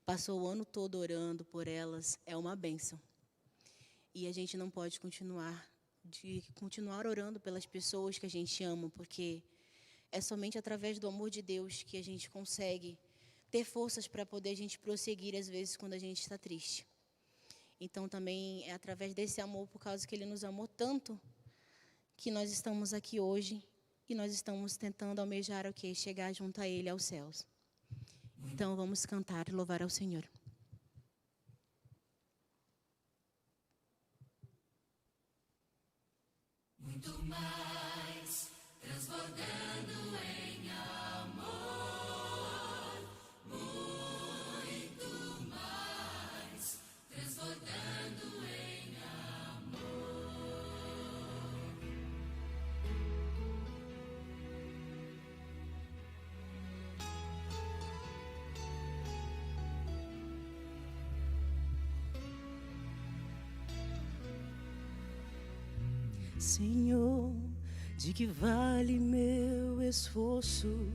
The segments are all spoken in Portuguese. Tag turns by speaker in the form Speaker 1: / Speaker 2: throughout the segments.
Speaker 1: passou o ano todo orando por elas, é uma bênção. E a gente não pode continuar orando pelas pessoas que a gente ama, porque é somente através do amor de Deus que a gente consegue ter forças para poder a gente prosseguir, às vezes, quando a gente está triste. Então, também é através desse amor, por causa que Ele nos amou tanto, que nós estamos aqui hoje e nós estamos tentando almejar o quê? Chegar junto a Ele, aos céus. Então, vamos cantar e louvar ao Senhor.
Speaker 2: Muito mais, transbordando em amor. Muito mais, transbordando em
Speaker 3: Senhor, de que vale meu esforço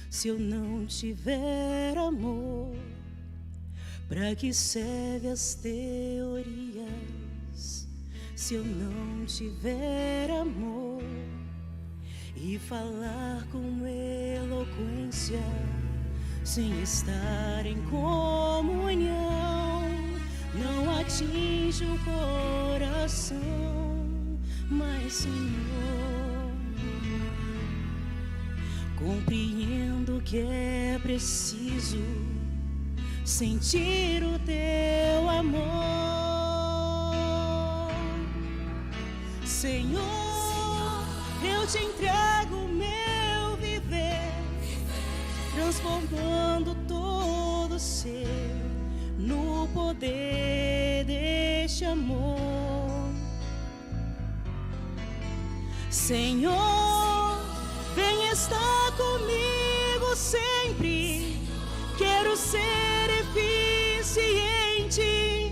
Speaker 3: se eu não tiver amor? Para que serve as teorias se eu não tiver amor? E falar com eloquência sem estar em comunhão não atinge o coração. Mas, Senhor, compreendo que é preciso sentir o Teu amor. Senhor, eu te entrego o meu viver, transformando todo ser no poder deste amor. Senhor, vem estar comigo sempre. Quero ser eficiente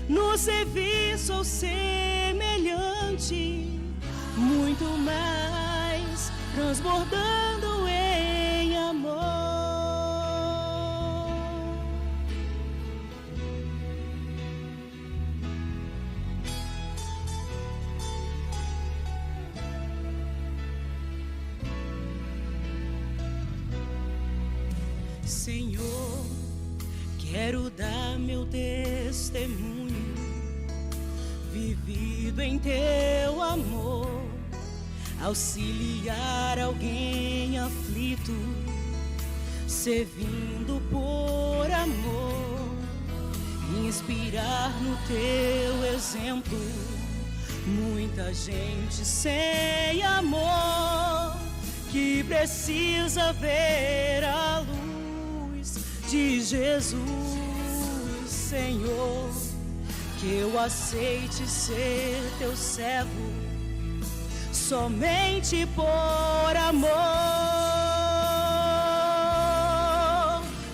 Speaker 3: no serviço ou semelhante, muito mais, transbordando em amor. Senhor, quero dar meu testemunho, vivido em Teu amor, auxiliar alguém aflito, servindo por amor, inspirar no Teu exemplo, muita gente sem amor, que precisa ver a luz de Jesus. Senhor, que eu aceite ser Teu servo, somente por amor.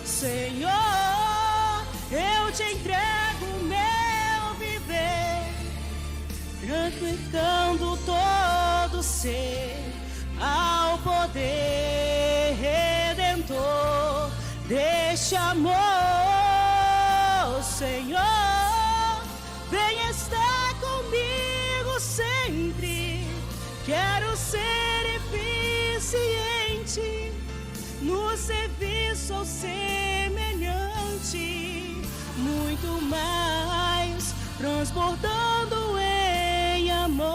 Speaker 3: Senhor, eu te entrego o meu viver, transmitindo todo ser ao poder redentor deste amor. Senhor, vem estar comigo sempre. Quero ser eficiente no serviço ou semelhante, muito mais, transbordando em amor.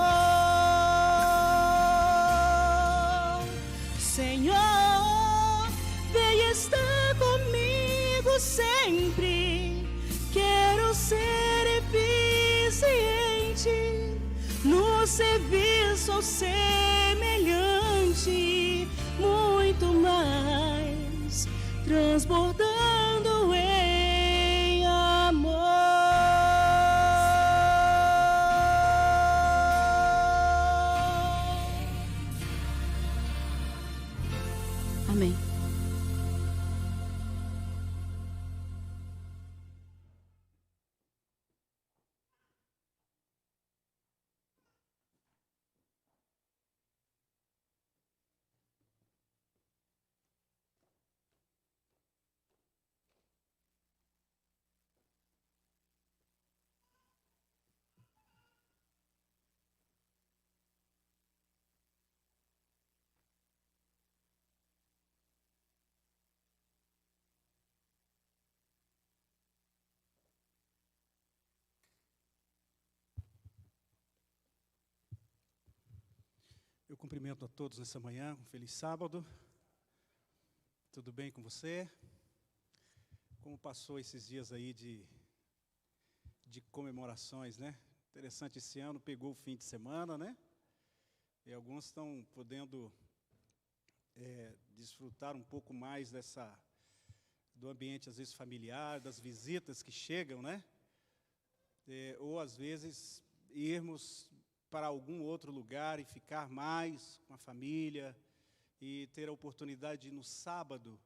Speaker 3: Senhor, vem estar comigo sempre. Quero ser eficiente no serviço ou semelhante, muito mais, transbordando em amor.
Speaker 1: Amém.
Speaker 4: Eu cumprimento a todos nessa manhã, um feliz sábado. Tudo bem com você? Como passou esses dias aí de comemorações, né? Interessante, esse ano pegou o fim de semana, né? E alguns estão podendo desfrutar um pouco mais do ambiente, às vezes, familiar, das visitas que chegam, né? Ou, às vezes, irmos para algum outro lugar e ficar mais com a família e ter a oportunidade de, no sábado,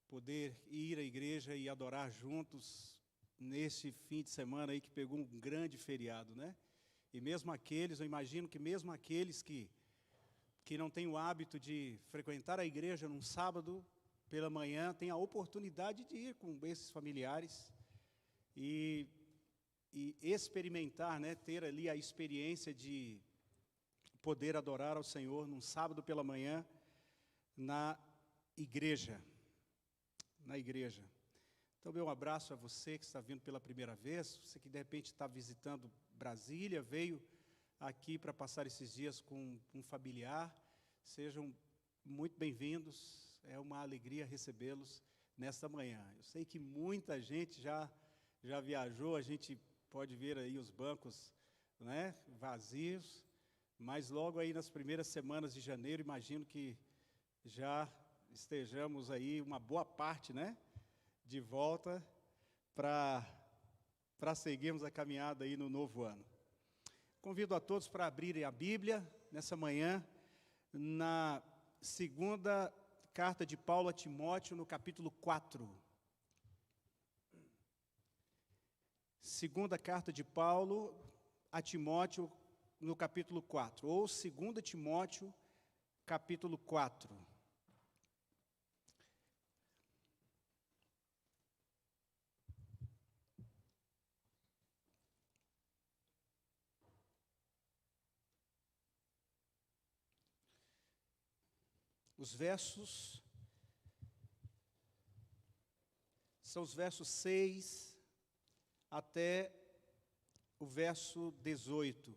Speaker 4: poder ir à igreja e adorar juntos nesse fim de semana aí que pegou um grande feriado, né? E mesmo aqueles, eu imagino que mesmo aqueles que não têm o hábito de frequentar a igreja num sábado pela manhã, têm a oportunidade de ir com esses familiares e experimentar, né, ter ali a experiência de poder adorar ao Senhor num sábado pela manhã na igreja. Então, meu abraço a você que está vindo pela primeira vez, você que de repente está visitando Brasília, veio aqui para passar esses dias com um familiar, sejam muito bem-vindos, é uma alegria recebê-los nesta manhã. Eu sei que muita gente já viajou, a gente pode ver aí os bancos, né, vazios, mas logo aí nas primeiras semanas de janeiro, imagino que já estejamos aí uma boa parte, né, de volta para seguirmos a caminhada aí no novo ano. Convido a todos para abrirem a Bíblia nessa manhã, na segunda carta de Paulo a Timóteo, no capítulo 4. Segunda carta de Paulo a Timóteo, no capítulo 4, ou 2 Timóteo, capítulo 4. Os versos são os versos 6 até o verso 18.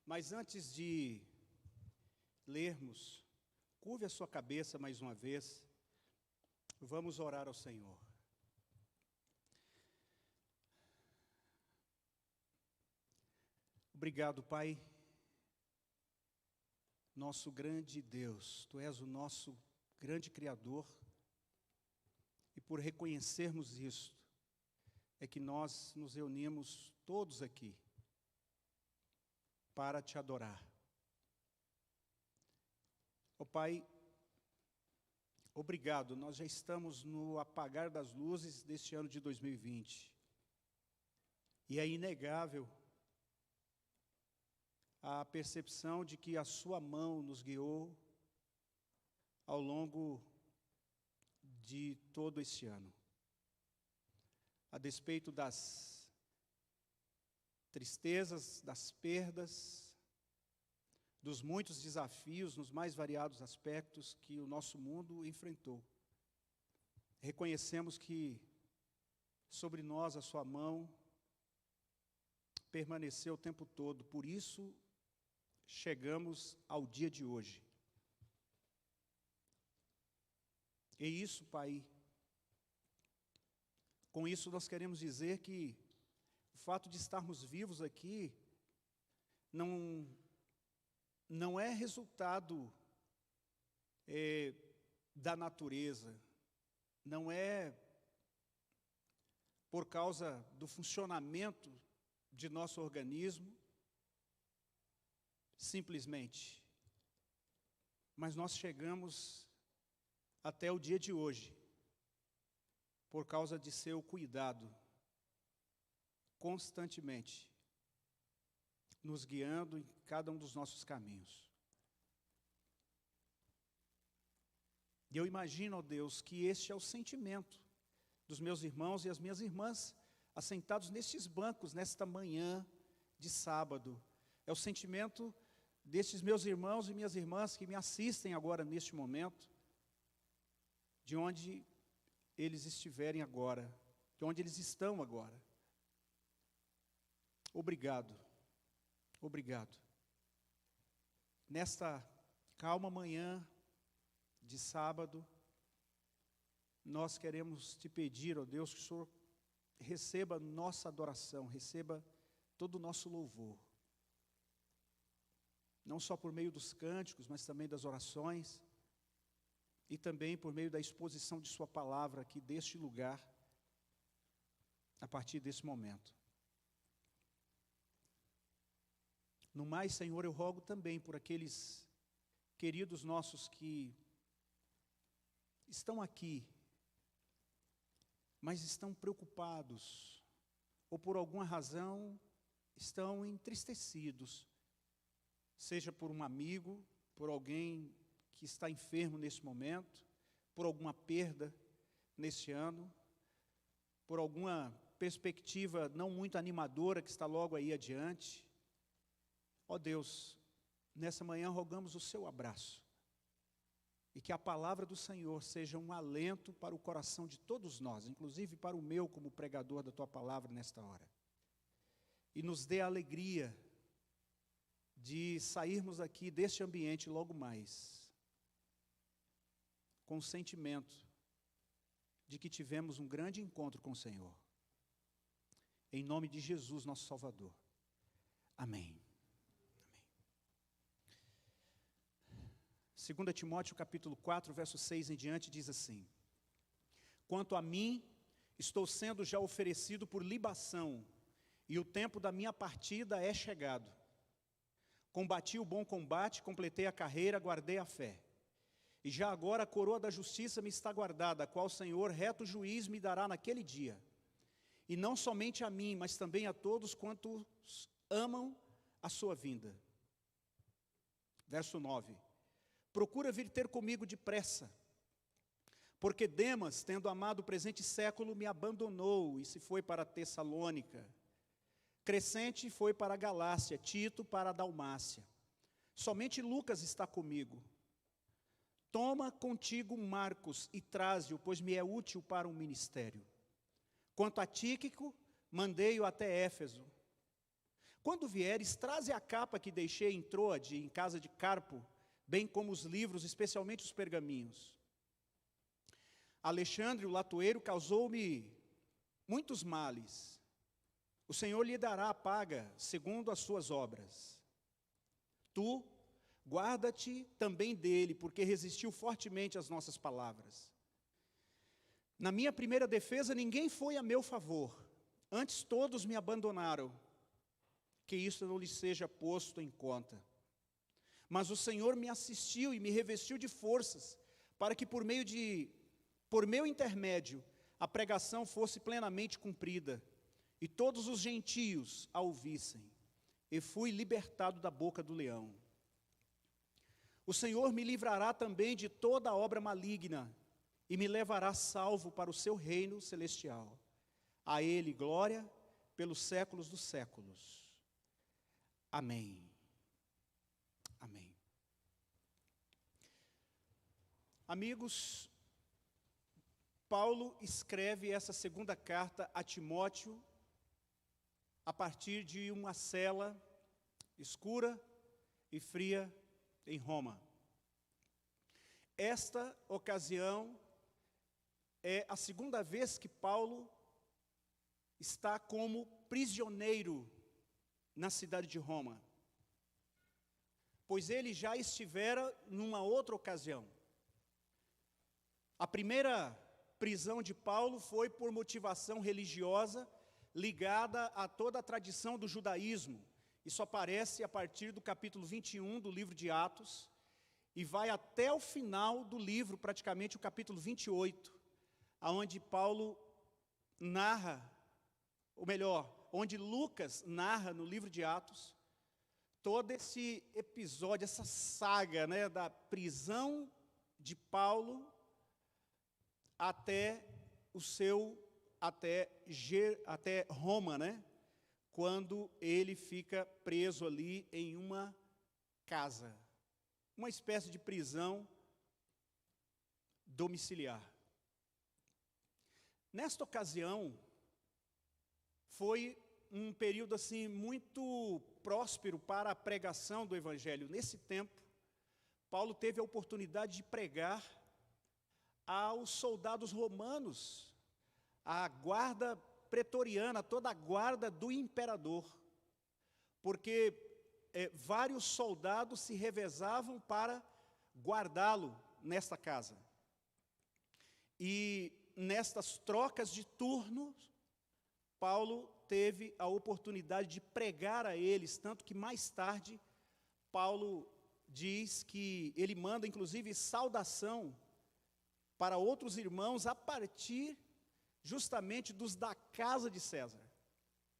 Speaker 4: Mas antes de lermos, curve a sua cabeça mais uma vez, vamos orar ao Senhor. Obrigado, Pai, nosso grande Deus, Tu és o nosso grande Criador, e por reconhecermos isto, é que nós nos reunimos todos aqui para Te adorar. Ó Pai, obrigado, nós já estamos no apagar das luzes deste ano de 2020, e é inegável a percepção de que a Sua mão nos guiou ao longo de todo este ano. A despeito das tristezas, das perdas, dos muitos desafios nos mais variados aspectos que o nosso mundo enfrentou. Reconhecemos que sobre nós a Sua mão permaneceu o tempo todo, por isso chegamos ao dia de hoje. E isso, Pai, com isso nós queremos dizer que o fato de estarmos vivos aqui não é resultado da natureza, não é por causa do funcionamento de nosso organismo, simplesmente, mas nós chegamos até o dia de hoje por causa de seu cuidado constantemente nos guiando em cada um dos nossos caminhos. E eu imagino, ó Deus, que este é o sentimento dos meus irmãos e as minhas irmãs assentados nestes bancos nesta manhã de sábado. É o sentimento destes meus irmãos e minhas irmãs que me assistem agora neste momento, de onde eles estiverem agora, de onde eles estão agora. Obrigado. Obrigado. nesta calma manhã de sábado, nós queremos te pedir, ó Deus, que o Senhor receba nossa adoração, receba todo o nosso louvor. Não só por meio dos cânticos, mas também das orações, e também por meio da exposição de sua palavra aqui deste lugar, a partir desse momento. No mais, Senhor, eu rogo também por aqueles queridos nossos que estão aqui, mas estão preocupados, ou por alguma razão estão entristecidos, seja por um amigo, por alguém que está enfermo nesse momento, por alguma perda neste ano, por alguma perspectiva não muito animadora que está logo aí adiante. Ó Deus, nessa manhã rogamos o seu abraço, e que a palavra do Senhor seja um alento para o coração de todos nós, inclusive para o meu como pregador da tua palavra nesta hora. E nos dê a alegria de sairmos aqui deste ambiente logo mais, com o sentimento de que tivemos um grande encontro com o Senhor. Em nome de Jesus, nosso Salvador. Amém. 2 Timóteo capítulo 4, verso 6 em diante, diz assim: quanto a mim, estou sendo já oferecido por libação, e o tempo da minha partida é chegado. Combati o bom combate, completei a carreira, guardei a fé. E já agora a coroa da justiça me está guardada, a qual o Senhor, reto juiz, me dará naquele dia. E não somente a mim, mas também a todos quantos amam a sua vinda. Verso 9. Procura vir ter comigo depressa, porque Demas, tendo amado o presente século, me abandonou e se foi para Tessalônica. Crescente foi para a Galácia, Tito para a Dalmácia. Somente Lucas está comigo. Toma contigo Marcos e traze-o, pois me é útil para um ministério. Quanto a Tíquico, mandei-o até Éfeso. Quando vieres, traze a capa que deixei em Troade, em casa de Carpo, bem como os livros, especialmente os pergaminhos. Alexandre, o latoeiro, causou-me muitos males. O Senhor lhe dará a paga, segundo as suas obras. Tu, guarda-te também dele, porque resistiu fortemente às nossas palavras. Na minha primeira defesa, ninguém foi a meu favor. Antes todos me abandonaram. Que isso não lhes seja posto em conta. Mas o Senhor me assistiu e me revestiu de forças, para que por meu intermédio, a pregação fosse plenamente cumprida, e todos os gentios a ouvissem. E fui libertado da boca do leão. O Senhor me livrará também de toda obra maligna, e me levará salvo para o seu reino celestial. A Ele glória pelos séculos dos séculos. Amém. Amém. Amigos, Paulo escreve essa segunda carta a Timóteo a partir de uma cela escura e fria em Roma. Esta ocasião é a segunda vez que Paulo está como prisioneiro na cidade de Roma, pois ele já estivera numa outra ocasião. A primeira prisão de Paulo foi por motivação religiosa, ligada a toda a tradição do judaísmo. Isso aparece a partir do capítulo 21 do livro de Atos, e vai até o final do livro, praticamente o capítulo 28, onde Paulo narra, ou melhor, onde Lucas narra no livro de Atos, todo esse episódio, essa saga, né, da prisão de Paulo até Roma, né? Quando ele fica preso ali em uma casa, uma espécie de prisão domiciliar. Nesta ocasião, foi um período assim muito próspero para a pregação do Evangelho. Nesse tempo, Paulo teve a oportunidade de pregar aos soldados romanos, à guarda pretoriana, toda a guarda do imperador, porque vários soldados se revezavam para guardá-lo nesta casa. E nestas trocas de turnos, Paulo teve a oportunidade de pregar a eles, tanto que mais tarde Paulo diz que ele manda inclusive saudação para outros irmãos a partir justamente dos da casa de César,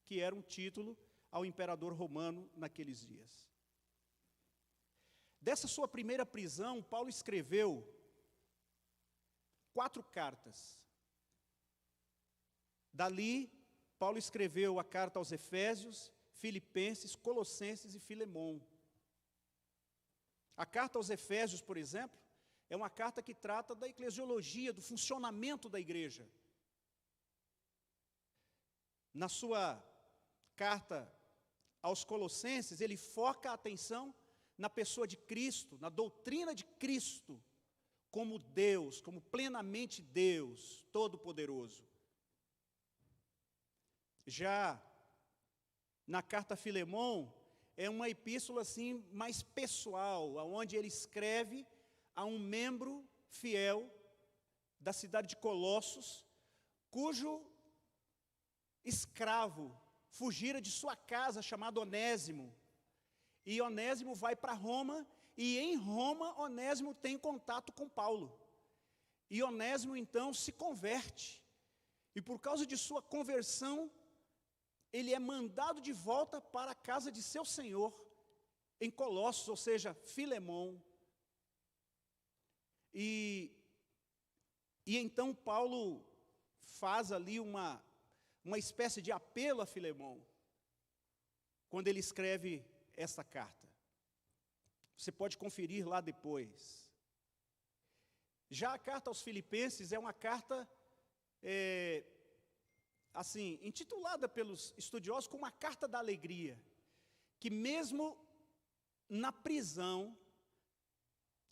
Speaker 4: que era um título ao imperador romano naqueles dias. Dessa sua primeira prisão, Paulo escreveu 4 cartas. Dali, Paulo escreveu a carta aos Efésios, Filipenses, Colossenses e Filemon. A carta aos Efésios, por exemplo, é uma carta que trata da eclesiologia, do funcionamento da igreja. Na sua carta aos Colossenses, ele foca a atenção na pessoa de Cristo, na doutrina de Cristo, como Deus, como plenamente Deus, Todo-Poderoso. Já na carta a Filemon, é uma epístola assim mais pessoal, onde ele escreve a um membro fiel da cidade de Colossos, cujo escravo fugira de sua casa, chamado Onésimo. E Onésimo vai para Roma, e em Roma Onésimo tem contato com Paulo. E Onésimo então se converte. E por causa de sua conversão, ele é mandado de volta para a casa de seu senhor, em Colossos, ou seja, Filemon. E então Paulo faz ali uma espécie de apelo a Filemon, quando ele escreve essa carta. Você pode conferir lá depois. Já a carta aos Filipenses é uma carta, assim, intitulada pelos estudiosos como a carta da alegria, que mesmo na prisão,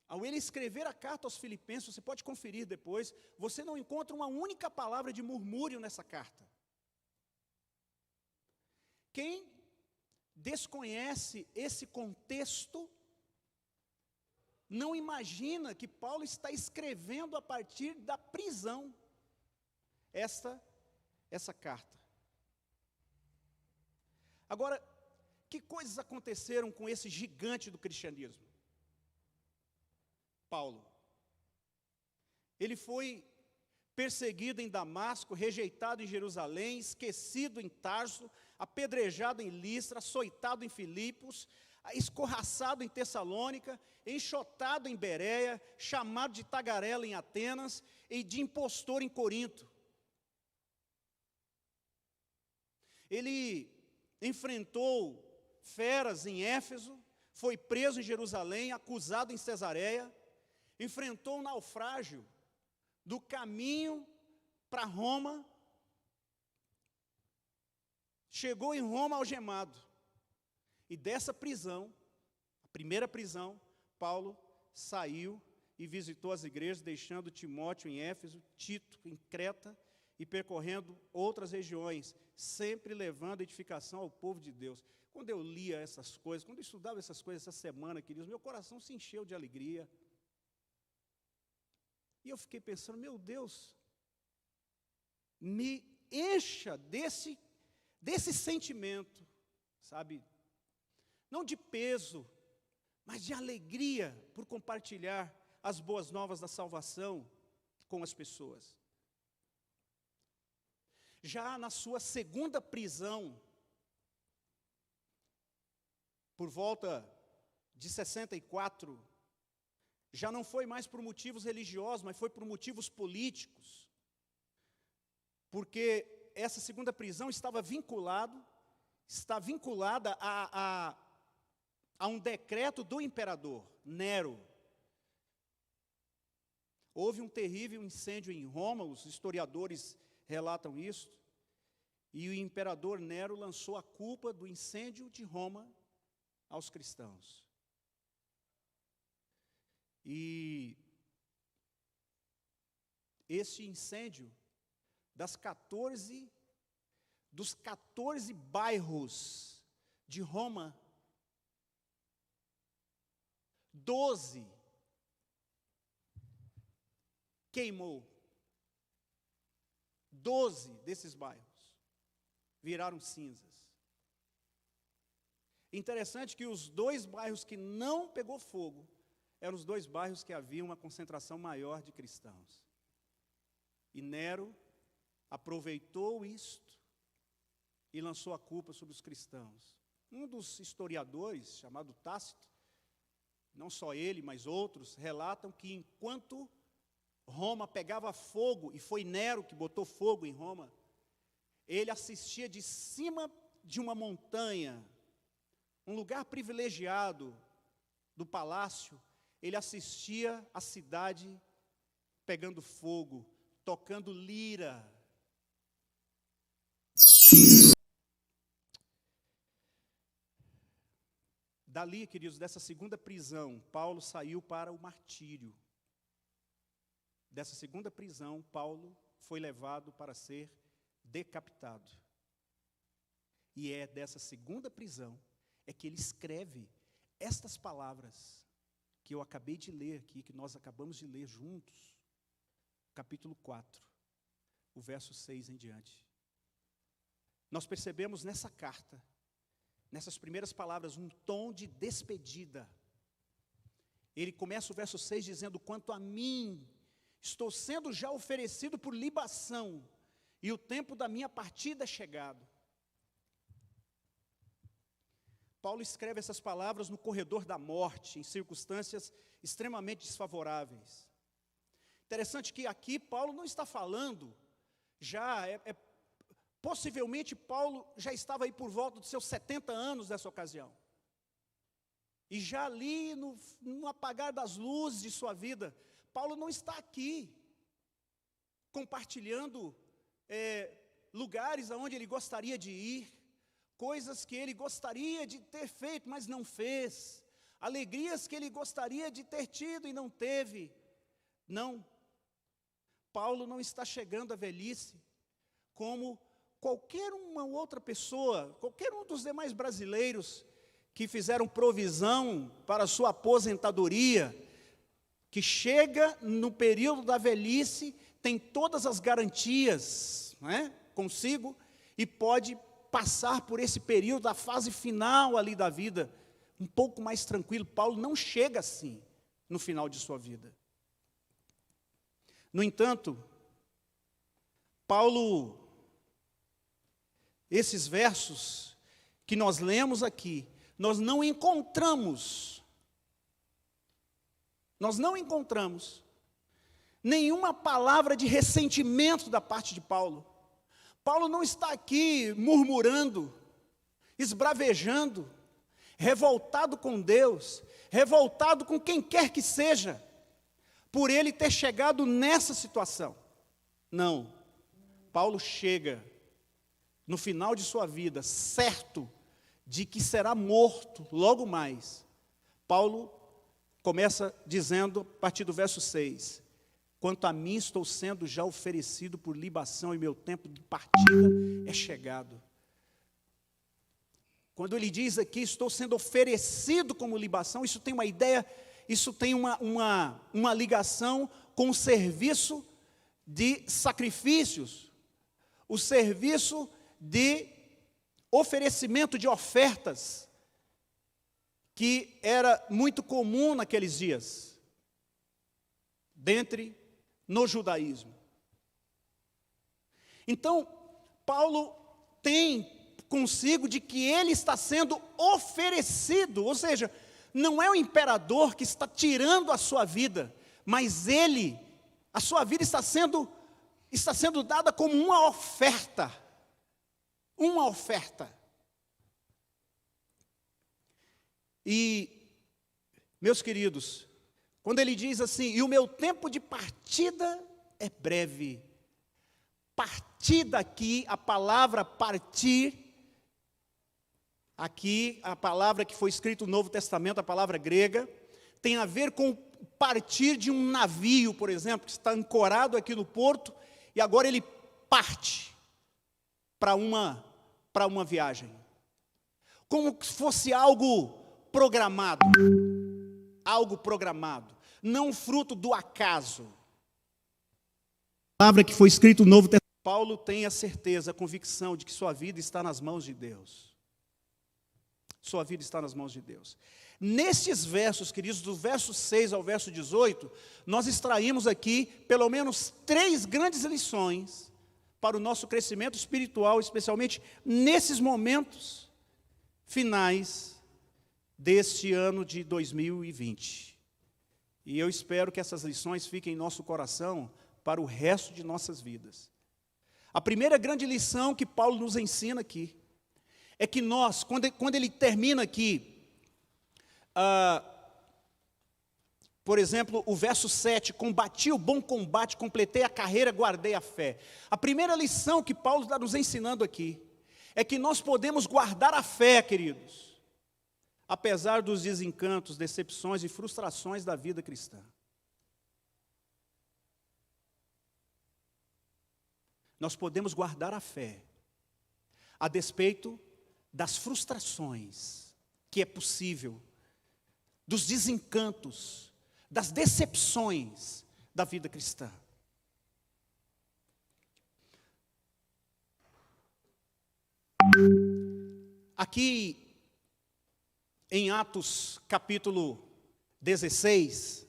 Speaker 4: ao ele escrever a carta aos Filipenses, você pode conferir depois, você não encontra uma única palavra de murmúrio nessa carta. Quem desconhece esse contexto, não imagina que Paulo está escrevendo a partir da prisão essa carta. Agora, que coisas aconteceram com esse gigante do cristianismo? Paulo. Ele foi perseguido em Damasco, rejeitado em Jerusalém, esquecido em Tarso, apedrejado em Listra, açoitado em Filipos, escorraçado em Tessalônica, enxotado em Bereia, chamado de tagarela em Atenas e de impostor em Corinto. Ele enfrentou feras em Éfeso, foi preso em Jerusalém, acusado em Cesareia, enfrentou um naufrágio do caminho para Roma, chegou em Roma algemado. E dessa prisão, a primeira prisão, Paulo saiu e visitou as igrejas, deixando Timóteo em Éfeso, Tito em Creta e percorrendo outras regiões, sempre levando edificação ao povo de Deus. Quando eu lia essas coisas, quando eu estudava essas coisas essa semana, queridos, meu coração se encheu de alegria. E eu fiquei pensando, meu Deus, me encha desse sentimento, sabe? Não de peso, mas de alegria por compartilhar as boas novas da salvação com as pessoas. Já na sua segunda prisão, por volta de 64, já não foi mais por motivos religiosos, mas foi por motivos políticos. Porque essa segunda prisão está vinculada a um decreto do imperador, Nero. Houve um terrível incêndio em Roma, os historiadores relatam isso, E o imperador Nero lançou a culpa do incêndio de Roma aos cristãos. E esse incêndio, dos 14 bairros de Roma, 12 queimou. 12 desses bairros viraram cinzas. Interessante que os 2 bairros que não pegou fogo eram os 2 bairros que havia uma concentração maior de cristãos. E Nero aproveitou isto e lançou a culpa sobre os cristãos. Um dos historiadores, chamado Tácito, não só ele, mas outros, relatam que enquanto Roma pegava fogo, e foi Nero que botou fogo em Roma, ele assistia de cima de uma montanha, um lugar privilegiado do palácio, ele assistia a cidade pegando fogo, tocando lira. Dali, queridos, dessa segunda prisão, Paulo saiu para o martírio. Dessa segunda prisão, Paulo foi levado para ser decapitado. E é dessa segunda prisão é que ele escreve estas palavras que eu acabei de ler aqui, que nós acabamos de ler juntos, capítulo 4, o verso 6 em diante. Nós percebemos nessa carta, nessas primeiras palavras, um tom de despedida. Ele começa o verso 6 dizendo: quanto a mim, estou sendo já oferecido por libação, e o tempo da minha partida é chegado. Paulo escreve essas palavras no corredor da morte, em circunstâncias extremamente desfavoráveis. Interessante que aqui Paulo não está falando, possivelmente Paulo já estava aí por volta dos seus 70 anos nessa ocasião. E já ali no apagar das luzes de sua vida, Paulo não está aqui compartilhando lugares aonde ele gostaria de ir, coisas que ele gostaria de ter feito, mas não fez, alegrias que ele gostaria de ter tido e não teve. Não, Paulo não está chegando à velhice como qualquer uma outra pessoa, qualquer um dos demais brasileiros que fizeram provisão para a sua aposentadoria, que chega no período da velhice, tem todas as garantias, não é, consigo, e pode passar por esse período, a fase final ali da vida, um pouco mais tranquilo. Paulo não chega assim, no final de sua vida. No entanto, Paulo, esses versos que nós lemos aqui, nós não encontramos nenhuma palavra de ressentimento da parte de Paulo. Paulo não está aqui murmurando, esbravejando, revoltado com Deus, revoltado com quem quer que seja, por ele ter chegado nessa situação. Não, Paulo chega no final de sua vida, certo de que será morto logo mais. Paulo começa dizendo, a partir do verso 6, quanto a mim, estou sendo já oferecido por libação, e meu tempo de partida é chegado. Quando ele diz aqui, estou sendo oferecido como libação, isso tem uma ideia, isso tem uma ligação com o serviço de sacrifícios, o serviço de oferecimento de ofertas, que era muito comum naqueles dias, no judaísmo. Então, Paulo tem consigo de que ele está sendo oferecido, ou seja, não é o imperador que está tirando a sua vida, mas a sua vida está sendo dada como uma oferta. Uma oferta. E, meus queridos, quando ele diz assim, e o meu tempo de partida é breve. Partida partir daqui, a palavra partir, aqui a palavra que foi escrita no Novo Testamento, a palavra grega, tem a ver com partir de um navio, por exemplo, que está ancorado aqui no porto, e agora ele parte para uma viagem. Como se fosse algo programado, não fruto do acaso. A palavra que foi escrita no Novo Testamento, Paulo tem a certeza, a convicção de que sua vida está nas mãos de Deus. Sua vida está nas mãos de Deus. Nestes versos, queridos, do verso 6 ao verso 18, nós extraímos aqui pelo menos 3 grandes lições para o nosso crescimento espiritual, especialmente nesses momentos finais deste ano de 2020. E eu espero que essas lições fiquem em nosso coração para o resto de nossas vidas. A primeira grande lição que Paulo nos ensina aqui é que nós, quando ele termina aqui, por exemplo, o verso 7, combati o bom combate, completei a carreira, guardei a fé. A primeira lição que Paulo está nos ensinando aqui é que nós podemos guardar a fé, queridos, apesar dos desencantos, decepções e frustrações da vida cristã. Nós podemos guardar a fé, a despeito das frustrações, que é possível, dos desencantos, das decepções da vida cristã. Aqui, em Atos capítulo 16,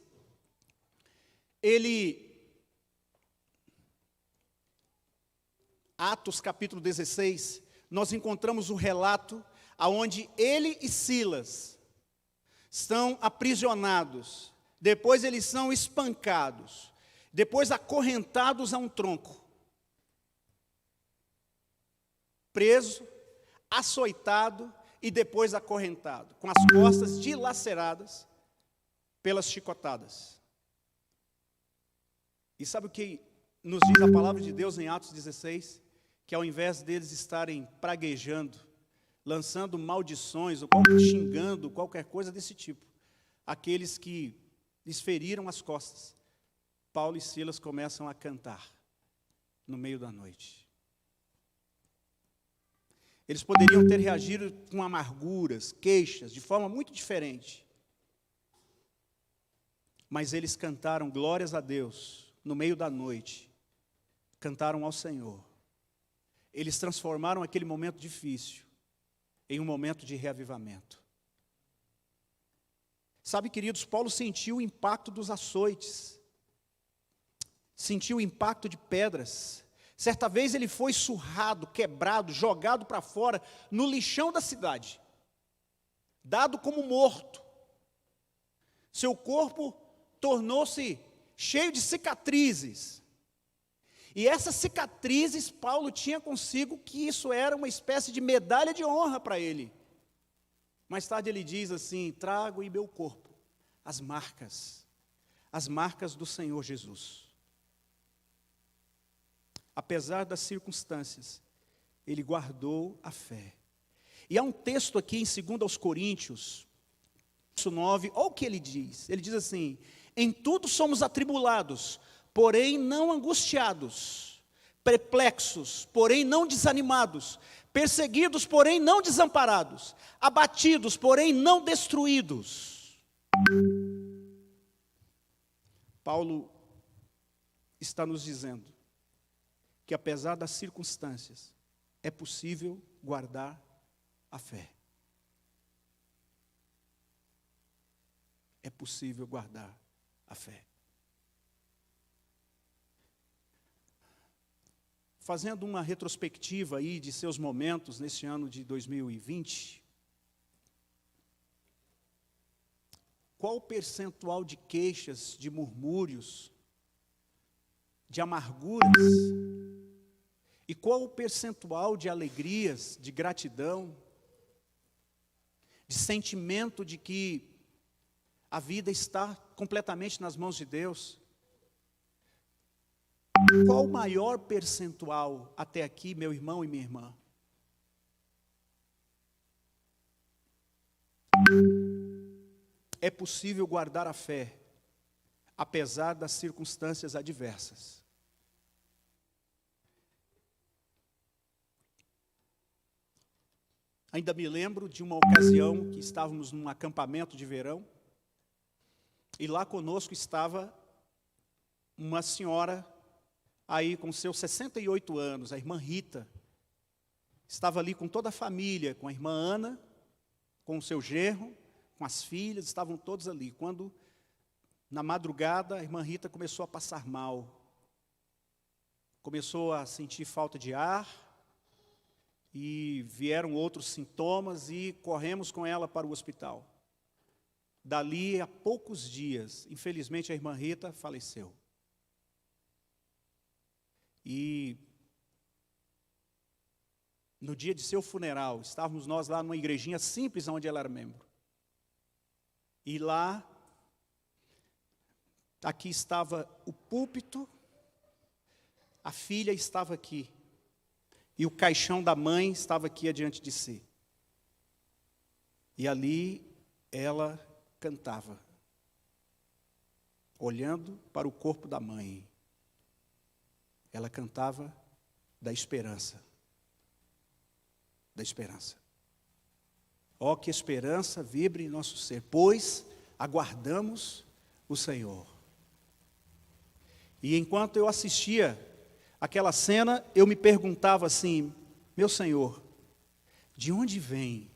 Speaker 4: Atos capítulo 16, nós encontramos o relato aonde ele e Silas estão aprisionados, depois eles são espancados, depois acorrentados a um tronco, preso, açoitado e depois acorrentado, com as costas dilaceradas pelas chicotadas. E sabe o que nos diz a palavra de Deus em Atos 16? Que ao invés deles estarem praguejando, lançando maldições, ou xingando, qualquer coisa desse tipo, aqueles que lhes feriram as costas, Paulo e Silas começam a cantar no meio da noite. Eles poderiam ter reagido com amarguras, queixas, de forma muito diferente. Mas eles cantaram glórias a Deus no meio da noite, cantaram ao Senhor. Eles transformaram aquele momento difícil em um momento de reavivamento. Sabe, queridos, Paulo sentiu o impacto dos açoites, sentiu o impacto de pedras. Certa vez ele foi surrado, quebrado, jogado para fora, no lixão da cidade, dado como morto. Seu corpo tornou-se cheio de cicatrizes. E essas cicatrizes, Paulo tinha consigo que isso era uma espécie de medalha de honra para ele. Mais tarde ele diz assim: trago em meu corpo as marcas do Senhor Jesus. Apesar das circunstâncias, ele guardou a fé. E há um texto aqui em 2 Coríntios, verso 9, olha o que ele diz. Ele diz assim: em tudo somos atribulados, porém não angustiados, perplexos, porém não desanimados, perseguidos, porém não desamparados, abatidos, porém não destruídos. Paulo está nos dizendo que apesar das circunstâncias, é possível guardar a fé. É possível guardar a fé. Fazendo uma retrospectiva aí de seus momentos nesse ano de 2020, qual o percentual de queixas, de murmúrios, de amarguras, e qual o percentual de alegrias, de gratidão, de sentimento de que a vida está completamente nas mãos de Deus? Qual o maior percentual até aqui, meu irmão e minha irmã? É possível guardar a fé, apesar das circunstâncias adversas. Ainda me lembro de uma ocasião que estávamos num acampamento de verão, e lá conosco estava uma senhora, aí com seus 68 anos, a irmã Rita. Estava ali com toda a família, com a irmã Ana, com o seu genro, com as filhas, estavam todos ali. Quando, na madrugada, a irmã Rita começou a passar mal. Começou a sentir falta de ar, e vieram outros sintomas, e corremos com ela para o hospital. Dali a poucos dias, infelizmente, a irmã Rita faleceu. E no dia de seu funeral, estávamos nós lá numa igrejinha simples onde ela era membro. E lá, aqui estava o púlpito, a filha estava aqui, e o caixão da mãe estava aqui adiante de si. E ali ela cantava, olhando para o corpo da mãe. Ela cantava da esperança. Da esperança. Ó, que esperança vibre em nosso ser, pois aguardamos o Senhor. E enquanto eu assistia aquela cena, eu me perguntava assim: meu Senhor, de onde vem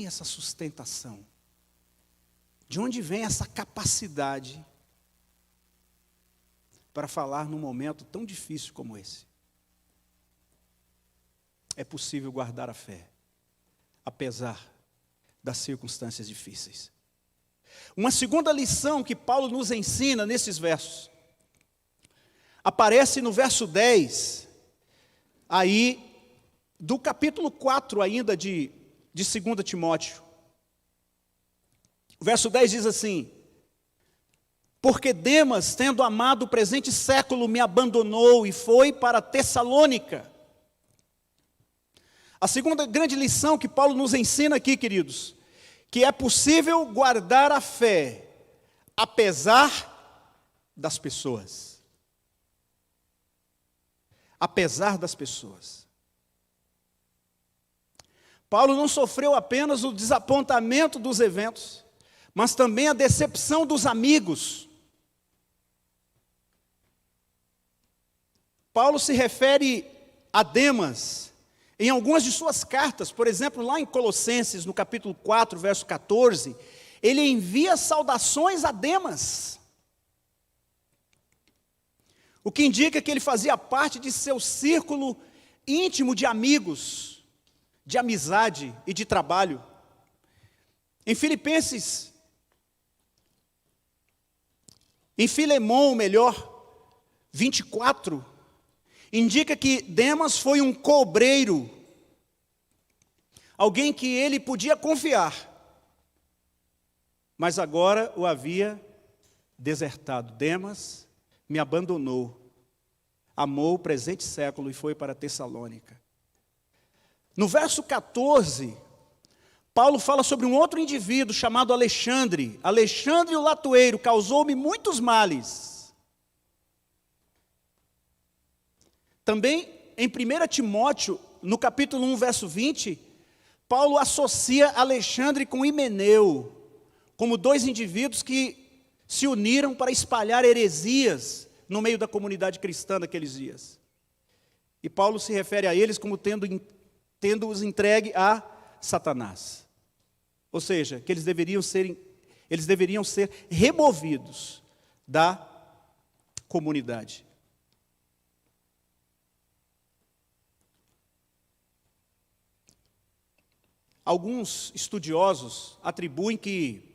Speaker 4: essa sustentação? De onde vem essa capacidade para falar num momento tão difícil como esse? É possível guardar a fé, apesar das circunstâncias difíceis. Uma segunda lição que Paulo nos ensina nesses versos, aparece no verso 10, aí, do capítulo 4 ainda de 2 Timóteo. O verso 10 diz assim: porque Demas, tendo amado o presente século, me abandonou e foi para Tessalônica. A segunda grande lição que Paulo nos ensina aqui, queridos, que é possível guardar a fé, apesar das pessoas. Apesar das pessoas. Paulo não sofreu apenas o desapontamento dos eventos, mas também a decepção dos amigos. Paulo se refere a Demas em algumas de suas cartas, por exemplo, lá em Colossenses, no capítulo 4, verso 14, ele envia saudações a Demas, o que indica que ele fazia parte de seu círculo íntimo de amigos, de amizade e de trabalho. Em Filemão, 24, indica que Demas foi um cobreiro, alguém que ele podia confiar, mas agora o havia desertado. Demas me abandonou, amou o presente século e foi para Tessalônica. No verso 14, Paulo fala sobre um outro indivíduo chamado Alexandre. Alexandre o latoeiro causou-me muitos males. Também em 1 Timóteo, no capítulo 1, verso 20, Paulo associa Alexandre com Himeneu, como dois indivíduos que se uniram para espalhar heresias no meio da comunidade cristã naqueles dias. E Paulo se refere a eles como tendo-os entregue a Satanás. Ou seja, que eles deveriam ser removidos da comunidade. Alguns estudiosos atribuem que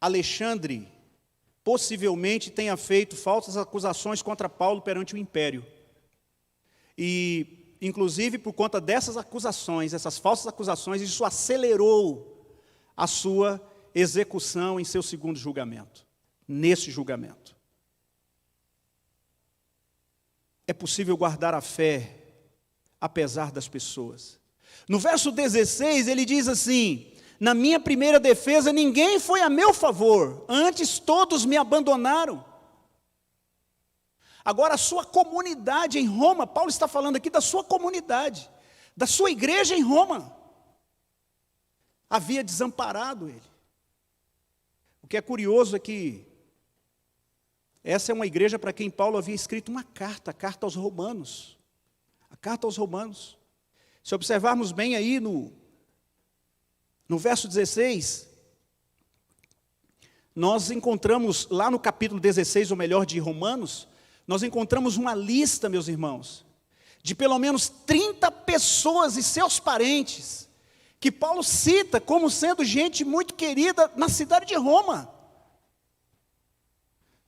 Speaker 4: Alexandre possivelmente tenha feito falsas acusações contra Paulo perante o império. E, inclusive, por conta dessas acusações, essas falsas acusações, isso acelerou a sua execução em seu segundo julgamento, nesse julgamento. é possível guardar a fé apesar das pessoas. No verso 16, ele diz assim: na minha primeira defesa, ninguém foi a meu favor, antes todos me abandonaram. Agora, a sua comunidade em Roma, Paulo está falando aqui da sua comunidade, da sua igreja em Roma, havia desamparado ele. O que é curioso é que essa é uma igreja para quem Paulo havia escrito uma carta, a carta aos Romanos. A carta aos Romanos. Se observarmos bem aí no verso 16, nós encontramos lá no capítulo 16, ou melhor, de Romanos, nós encontramos uma lista, meus irmãos, de pelo menos 30 pessoas e seus parentes, que Paulo cita como sendo gente muito querida na cidade de Roma,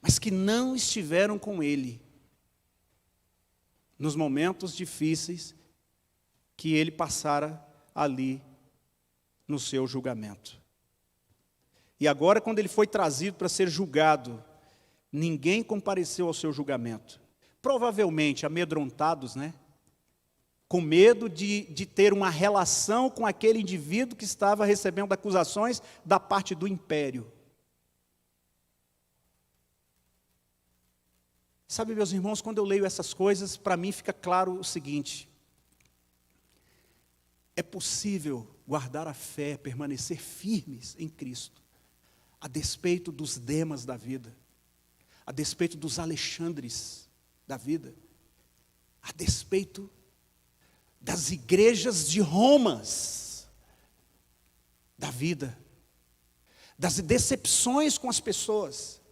Speaker 4: mas que não estiveram com ele nos momentos difíceis que ele passara ali no seu julgamento. E agora, quando ele foi trazido para ser julgado, ninguém compareceu ao seu julgamento. Provavelmente amedrontados, né? Com medo de ter uma relação com aquele indivíduo que estava recebendo acusações da parte do império. Sabe, meus irmãos, quando eu leio essas coisas, para mim fica claro o seguinte: é possível guardar a fé, permanecer firmes em Cristo, a despeito dos Demas da vida, a despeito dos Alexandres da vida, a despeito das igrejas de Romas da vida, das decepções com as pessoas.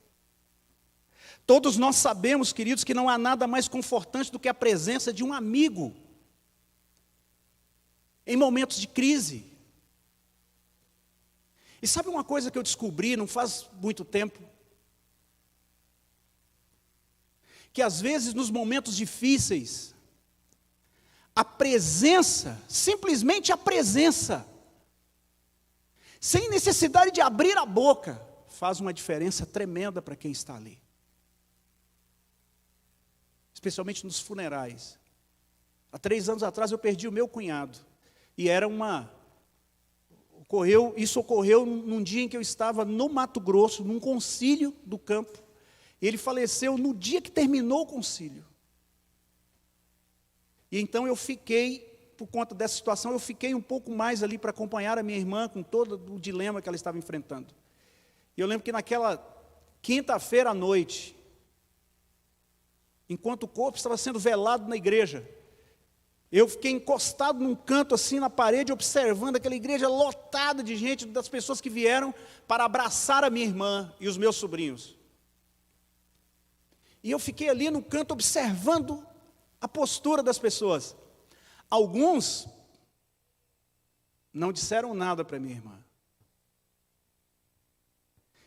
Speaker 4: Todos nós sabemos, queridos, que não há nada mais confortante do que a presença de um amigo em momentos de crise. E sabe uma coisa que eu descobri não faz muito tempo? Que às vezes nos momentos difíceis, a presença, simplesmente a presença, sem necessidade de abrir a boca, faz uma diferença tremenda para quem está ali. Especialmente nos funerais. Há 3 anos atrás eu perdi o meu cunhado. E era isso ocorreu num dia em que eu estava no Mato Grosso, num concílio do campo. Ele faleceu no dia que terminou o concílio. E então eu fiquei, por conta dessa situação, eu fiquei um pouco mais ali para acompanhar a minha irmã com todo o dilema que ela estava enfrentando. E eu lembro que naquela quinta-feira à noite, enquanto o corpo estava sendo velado na igreja, eu fiquei encostado num canto assim na parede, observando aquela igreja lotada de gente, das pessoas que vieram para abraçar a minha irmã e os meus sobrinhos. E eu fiquei ali no canto observando a postura das pessoas. Alguns não disseram nada para minha irmã.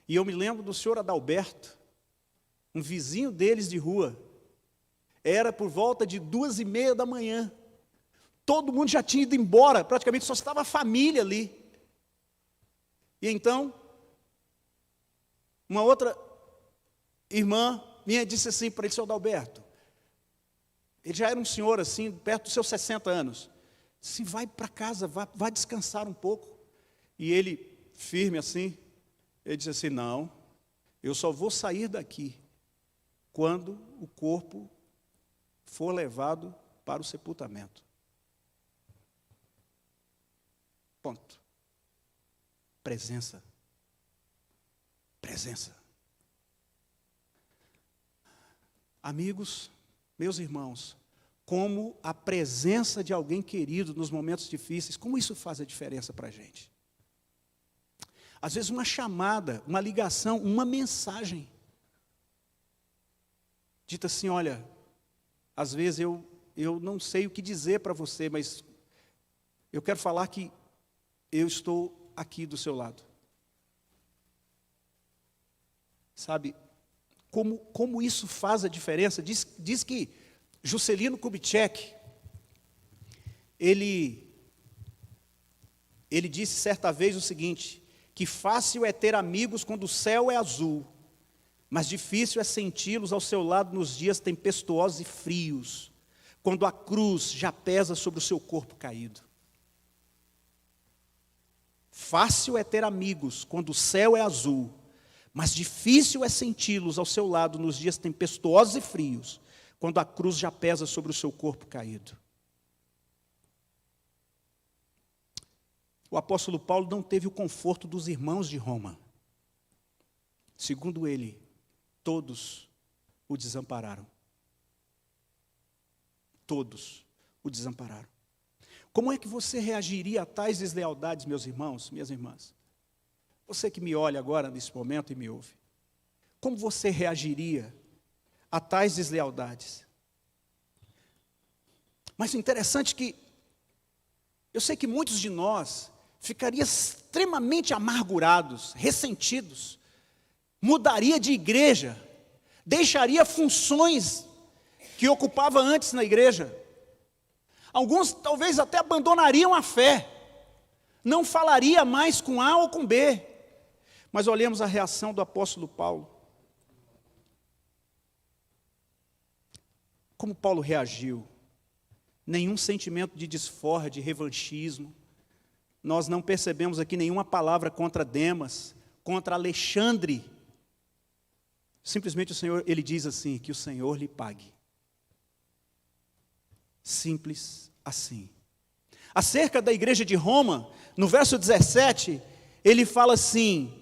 Speaker 4: E eu me lembro do senhor Adalberto, um vizinho deles de rua. Era por volta de 2:30 da manhã. Todo mundo já tinha ido embora, praticamente só estava a família ali. E então, uma outra irmã minha disse assim para ele: seu Adalberto, ele já era um senhor assim, perto dos seus 60 anos. Disse: vai para casa, vai descansar um pouco. E ele, firme assim, ele disse assim: não, eu só vou sair daqui quando o corpo for levado para o sepultamento. Ponto. Presença. Presença. Amigos, meus irmãos, como a presença de alguém querido nos momentos difíceis, como isso faz a diferença para a gente? Às vezes uma chamada, uma ligação, uma mensagem. Dita assim: olha, às vezes eu não sei o que dizer para você, mas eu quero falar que eu estou aqui do seu lado. Sabe, como isso faz a diferença? Diz que Juscelino Kubitschek, ele disse certa vez o seguinte: que fácil é ter amigos quando o céu é azul, mas difícil é senti-los ao seu lado nos dias tempestuosos e frios, quando a cruz já pesa sobre o seu corpo caído. Fácil é ter amigos quando o céu é azul, mas difícil é senti-los ao seu lado nos dias tempestuosos e frios, quando a cruz já pesa sobre o seu corpo caído. O apóstolo Paulo não teve o conforto dos irmãos de Roma. Segundo ele, todos o desampararam. Todos o desampararam. Como é que você reagiria a tais deslealdades, meus irmãos, minhas irmãs? Você que me olha agora nesse momento e me ouve. Como você reagiria a tais deslealdades? Mas o interessante é que eu sei que muitos de nós ficariam extremamente amargurados, ressentidos, mudaria de igreja, deixaria funções que ocupava antes na igreja. Alguns talvez até abandonariam a fé, não falaria mais com A ou com B. Mas olhemos a reação do apóstolo Paulo. Como Paulo reagiu? Nenhum sentimento de desforra, de revanchismo. Nós não percebemos aqui nenhuma palavra contra Demas, contra Alexandre. Simplesmente o Senhor, ele diz assim, que o Senhor lhe pague. Simples assim. Acerca da igreja de Roma, no verso 17, ele fala assim: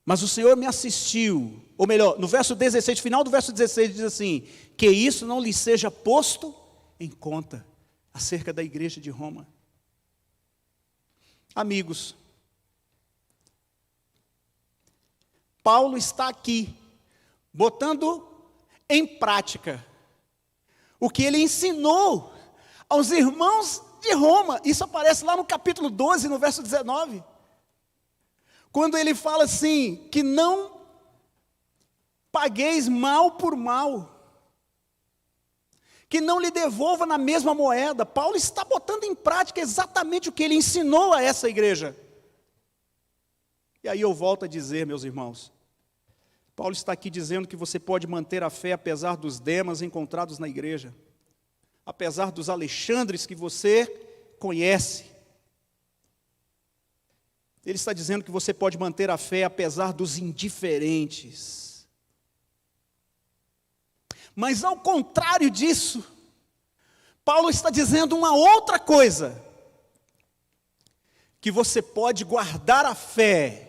Speaker 4: mas o Senhor me assistiu, ou melhor, no verso 16, final do verso 16 diz assim, que isso não lhe seja posto em conta, acerca da igreja de Roma. Amigos, Paulo está aqui, botando em prática o que ele ensinou aos irmãos de Roma. Isso aparece lá no capítulo 12, no verso 19. Quando ele fala assim, que não pagueis mal por mal, que não lhe devolva na mesma moeda. Paulo está botando em prática exatamente o que ele ensinou a essa igreja. E aí eu volto a dizer, meus irmãos, Paulo está aqui dizendo que você pode manter a fé apesar dos Demas encontrados na igreja, apesar dos Alexandres que você conhece. Ele está dizendo que você pode manter a fé apesar dos indiferentes. Mas ao contrário disso, Paulo está dizendo uma outra coisa, que você pode guardar a fé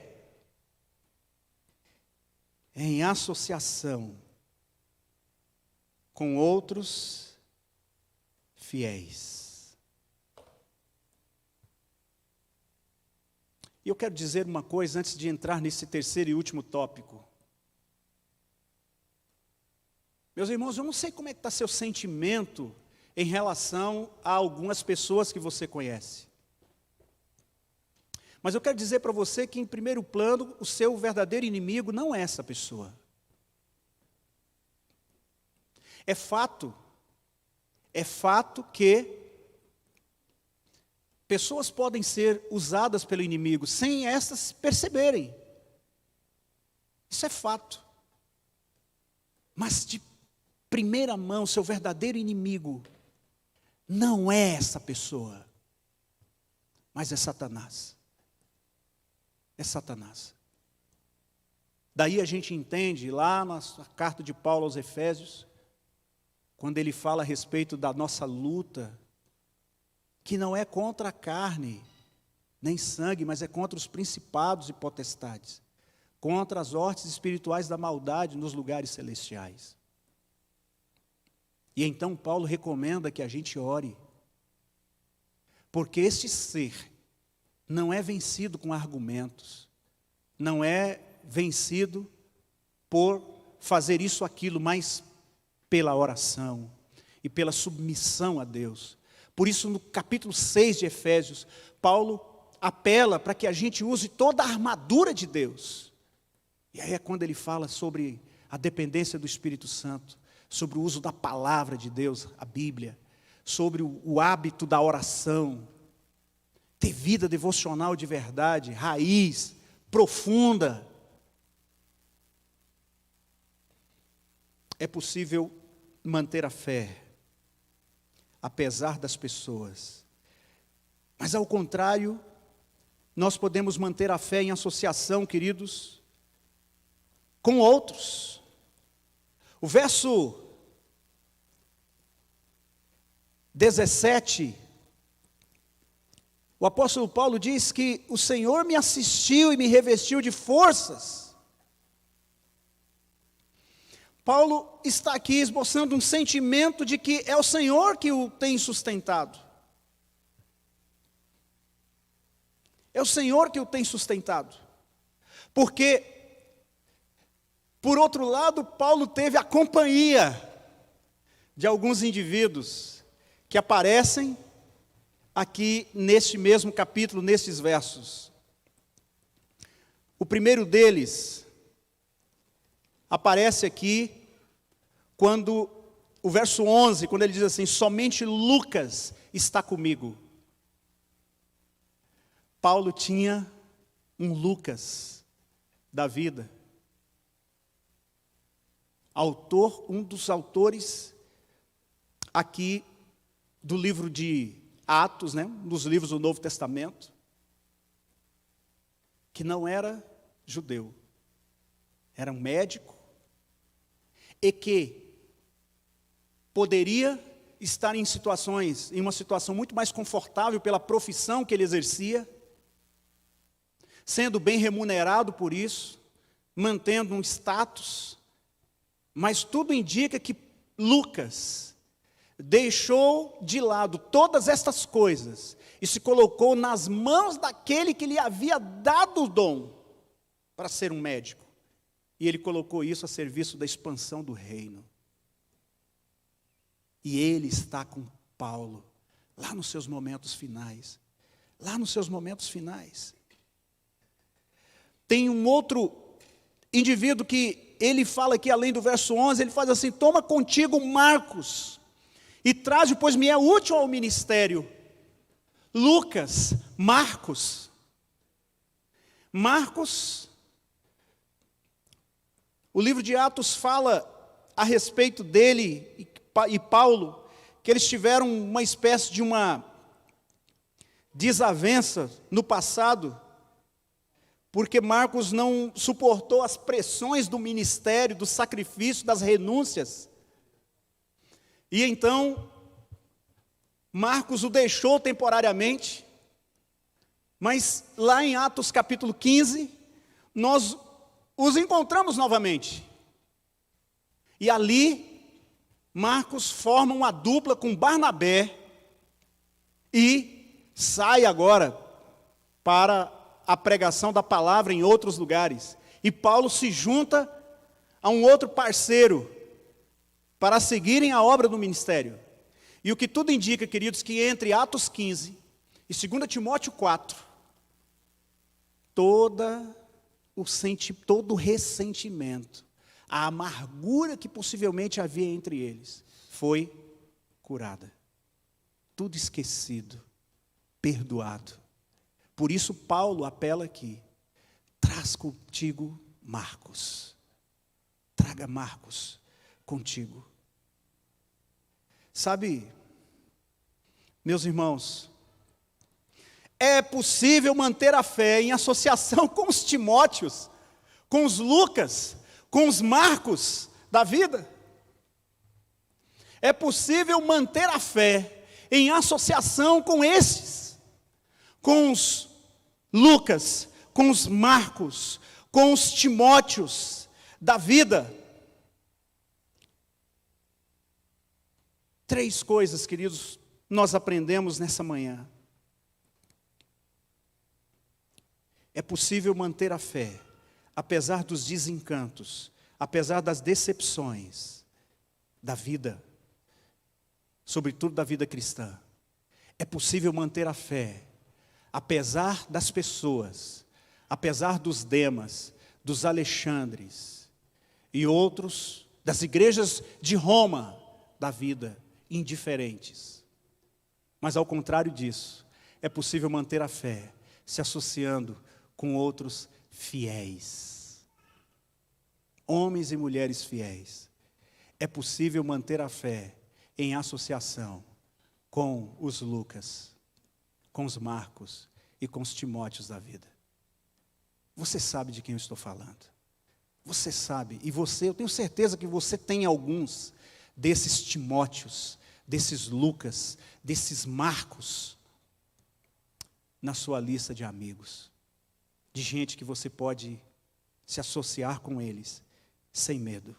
Speaker 4: em associação com outros fiéis. E eu quero dizer uma coisa antes de entrar nesse terceiro e último tópico. Meus irmãos, eu não sei como é que está seu sentimento em relação a algumas pessoas que você conhece. Mas eu quero dizer para você que, em primeiro plano, o seu verdadeiro inimigo não é essa pessoa. É fato que pessoas podem ser usadas pelo inimigo sem estas perceberem. Isso é fato. Mas de primeira mão, seu verdadeiro inimigo não é essa pessoa, mas é Satanás. É Satanás. Daí a gente entende lá na carta de Paulo aos Efésios, quando ele fala a respeito da nossa luta, que não é contra a carne, nem sangue, mas é contra os principados e potestades, contra as hostes espirituais da maldade nos lugares celestiais. E então Paulo recomenda que a gente ore, porque este ser não é vencido com argumentos, não é vencido por fazer isso ou aquilo, mas pela oração e pela submissão a Deus. Por isso, no capítulo 6 de Efésios, Paulo apela para que a gente use toda a armadura de Deus. E aí é quando ele fala sobre a dependência do Espírito Santo, sobre o uso da palavra de Deus, a Bíblia, sobre o hábito da oração, ter vida devocional de verdade, raiz, profunda. É possível manter a fé, apesar das pessoas. Mas ao contrário, nós podemos manter a fé em associação, queridos, com outros. O verso 17, o apóstolo Paulo diz que o Senhor me assistiu e me revestiu de forças. Paulo está aqui esboçando um sentimento de que é o Senhor que o tem sustentado. É o Senhor que o tem sustentado. Porque, por outro lado, Paulo teve a companhia de alguns indivíduos que aparecem aqui neste mesmo capítulo, nesses versos. O primeiro deles aparece aqui quando o verso 11, quando ele diz assim: somente Lucas está comigo. Paulo tinha um Lucas da vida, um dos autores aqui do livro de Atos, um dos livros do Novo Testamento, que não era judeu, era um médico, e que poderia estar em uma situação muito mais confortável pela profissão que ele exercia, sendo bem remunerado por isso, mantendo um status, mas tudo indica que Lucas deixou de lado todas estas coisas e se colocou nas mãos daquele que lhe havia dado o dom para ser um médico. E ele colocou isso a serviço da expansão do reino. E ele está com Paulo, lá nos seus momentos finais. Lá nos seus momentos finais. Tem um outro indivíduo que ele fala aqui, além do verso 11, ele faz assim: toma contigo Marcos, e traze, pois me é útil ao ministério. Lucas, Marcos, o livro de Atos fala a respeito dele e Paulo, que eles tiveram uma espécie de uma desavença no passado, porque Marcos não suportou as pressões do ministério, do sacrifício, das renúncias. E então, Marcos o deixou temporariamente, mas lá em Atos capítulo 15, nós os encontramos novamente. E ali, Marcos forma uma dupla com Barnabé e sai agora para a pregação da palavra em outros lugares. E Paulo se junta a um outro parceiro para seguirem a obra do ministério. E o que tudo indica, queridos, que entre Atos 15 e 2 Timóteo 4, todo o ressentimento, a amargura que possivelmente havia entre eles, foi curada. Tudo esquecido, perdoado. Por isso Paulo apela aqui: traz contigo Marcos. Traga Marcos contigo. Sabe, meus irmãos, é possível manter a fé em associação com os Timóteos, com os Lucas, com os Marcos da vida. É possível manter a fé em associação com esses, com os Lucas, com os Marcos, com os Timóteos da vida. 3 coisas, queridos, nós aprendemos nessa manhã. É possível manter a fé, apesar dos desencantos, apesar das decepções da vida, sobretudo da vida cristã. É possível manter a fé, apesar das pessoas, apesar dos Demas, dos Alexandres e outros, das igrejas de Roma da vida, indiferentes. Mas ao contrário disso, é possível manter a fé, se associando com outros fiéis. Homens e mulheres fiéis. é possível manter a fé em associação com os Lucas, com os Marcos e com os Timóteos da vida. Você sabe de quem eu estou falando. Você sabe, e eu tenho certeza que você tem alguns desses Timóteos, desses Lucas, desses Marcos, na sua lista de amigos, de gente que você pode se associar com eles, sem medo,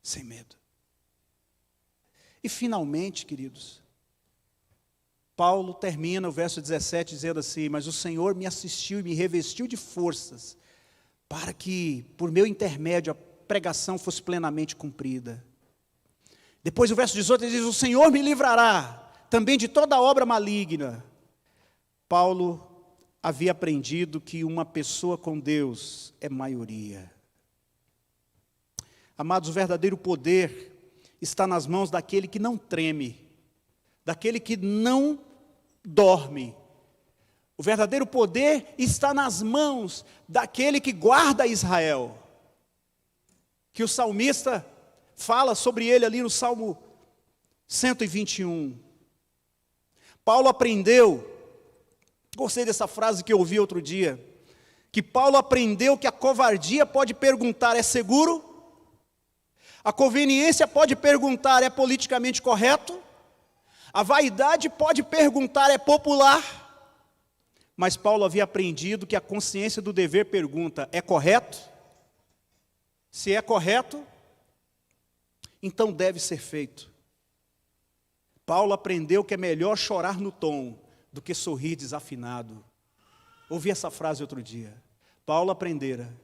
Speaker 4: sem medo. E finalmente, queridos, Paulo termina o verso 17 dizendo assim: mas o Senhor me assistiu e me revestiu de forças, para que, por meu intermédio, a pregação fosse plenamente cumprida. Depois o verso 18 ele diz: o Senhor me livrará também de toda obra maligna. Paulo havia aprendido que uma pessoa com Deus é maioria. Amados, o verdadeiro poder está nas mãos daquele que não treme, daquele que não dorme. O verdadeiro poder está nas mãos daquele que guarda Israel, que o salmista fala sobre ele ali no Salmo 121. Paulo aprendeu, gostei dessa frase que eu ouvi outro dia, que Paulo aprendeu que a covardia pode perguntar: é seguro? A conveniência pode perguntar: é politicamente correto? A vaidade pode perguntar: é popular? Mas Paulo havia aprendido que a consciência do dever pergunta: é correto? Se é correto, então deve ser feito. Paulo aprendeu que é melhor chorar no tom do que sorrir desafinado. Ouvi essa frase outro dia. Paulo aprendera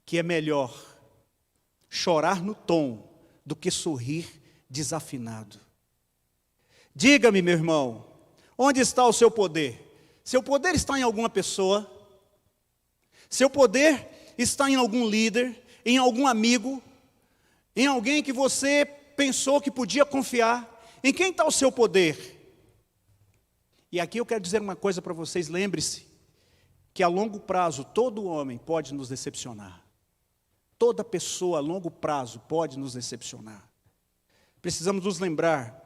Speaker 4: que é melhor chorar no tom do que sorrir desafinado. Diga-me, meu irmão, onde está o seu poder? Seu poder está em alguma pessoa? Seu poder está em algum líder, em algum amigo, em alguém que você pensou que podia confiar? Em quem está o seu poder? E aqui eu quero dizer uma coisa para vocês: lembre-se que a longo prazo todo homem pode nos decepcionar. Toda pessoa a longo prazo pode nos decepcionar. Precisamos nos lembrar,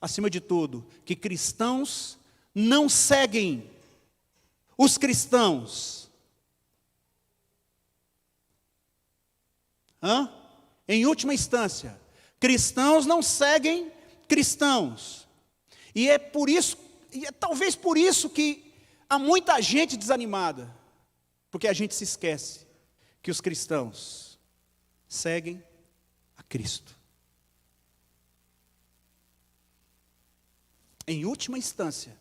Speaker 4: acima de tudo, que cristãos não seguem os cristãos. Em última instância, cristãos não seguem cristãos. E é por isso, e é talvez por isso que há muita gente desanimada, porque a gente se esquece que os cristãos seguem a Cristo. Em última instância,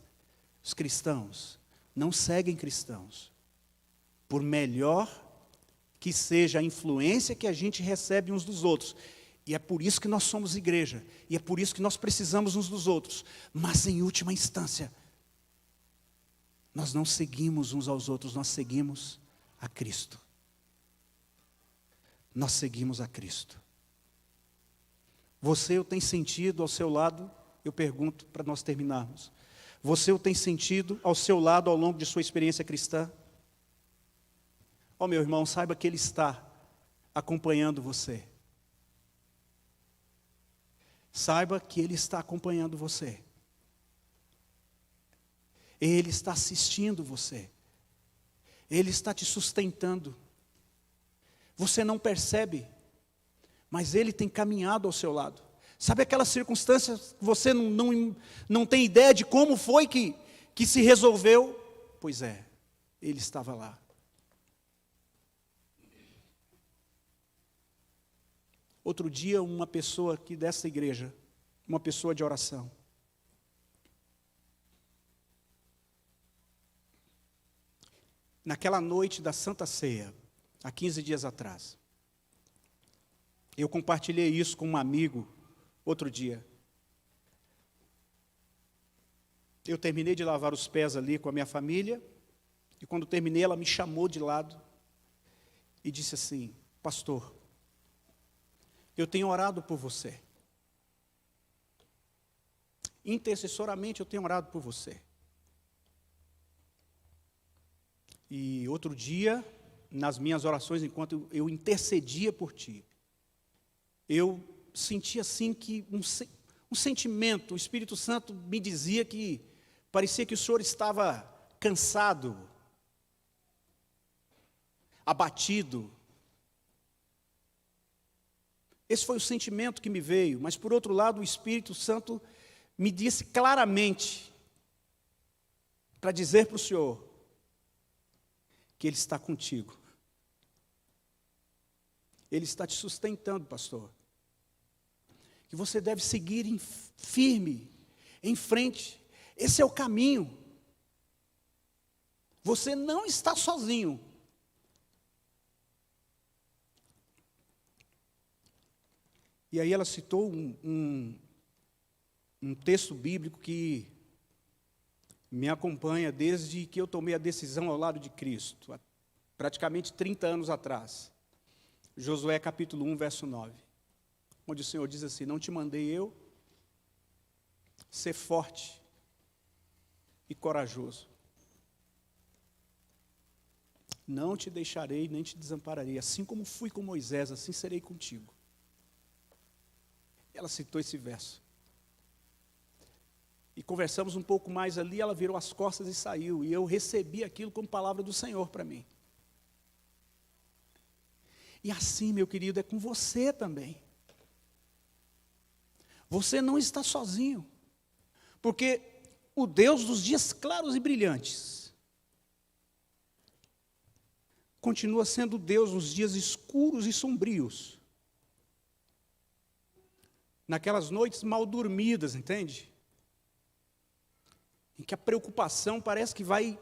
Speaker 4: os cristãos não seguem cristãos, por melhor que seja a influência que a gente recebe uns dos outros. E é por isso que nós somos igreja, e é por isso que nós precisamos uns dos outros. Mas em última instância, nós não seguimos uns aos outros, nós seguimos a Cristo. Nós seguimos a Cristo. Você o tem sentido ao seu lado? Eu pergunto para nós terminarmos. Você o tem sentido ao seu lado ao longo de sua experiência cristã? Ó, meu irmão, saiba que Ele está acompanhando você. Saiba que Ele está acompanhando você. Ele está assistindo você. Ele está te sustentando. Você não percebe, mas Ele tem caminhado ao seu lado. Sabe aquelas circunstâncias que você não tem ideia de como foi que se resolveu? Pois é, Ele estava lá. Outro dia, uma pessoa aqui dessa igreja, uma pessoa de oração, naquela noite da Santa Ceia, há 15 dias atrás, eu compartilhei isso com um amigo outro dia. Eu terminei de lavar os pés ali com a minha família, e quando terminei, ela me chamou de lado e disse assim: pastor, eu tenho orado por você. Intercessoramente eu tenho orado por você. E outro dia, nas minhas orações, enquanto eu intercedia por ti, eu senti assim que um sentimento, o Espírito Santo me dizia que parecia que o Senhor estava cansado, abatido. Esse foi o sentimento que me veio, mas por outro lado o Espírito Santo me disse claramente para dizer para o Senhor que Ele está contigo. Ele está te sustentando, pastor. Que você deve seguir firme, em frente. Esse é o caminho. Você não está sozinho. E aí ela citou um texto bíblico que me acompanha desde que eu tomei a decisão ao lado de Cristo, há praticamente 30 anos atrás. Josué capítulo 1, verso 9. Onde o Senhor diz assim: não te mandei eu ser forte e corajoso. Não te deixarei, nem te desampararei. Assim como fui com Moisés, assim serei contigo. Ela citou esse verso. E conversamos um pouco mais ali, ela virou as costas e saiu. E eu recebi aquilo como palavra do Senhor para mim. E assim, meu querido, é com você também. Você não está sozinho. Porque o Deus dos dias claros e brilhantes continua sendo Deus nos dias escuros e sombrios. Naquelas noites mal dormidas, entende? Em que a preocupação parece que vai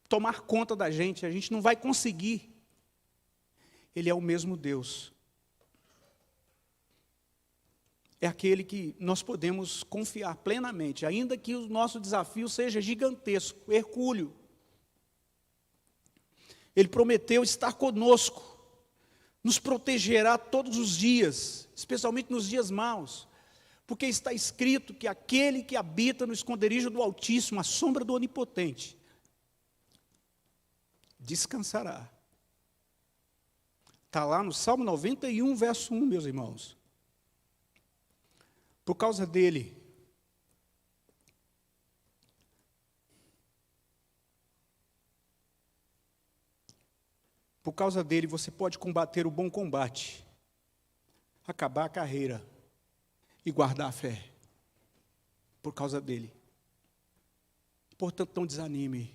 Speaker 4: tomar conta da gente, a gente não vai conseguir. Ele é o mesmo Deus. É aquele que nós podemos confiar plenamente, ainda que o nosso desafio seja gigantesco, hercúleo. Ele prometeu estar conosco, nos protegerá todos os dias, especialmente nos dias maus, porque está escrito que aquele que habita no esconderijo do Altíssimo, à sombra do Onipotente, descansará. Está lá no Salmo 91, verso 1, meus irmãos. Por causa dele, você pode combater o bom combate, acabar a carreira e guardar a fé. Por causa dele. Portanto, não desanime.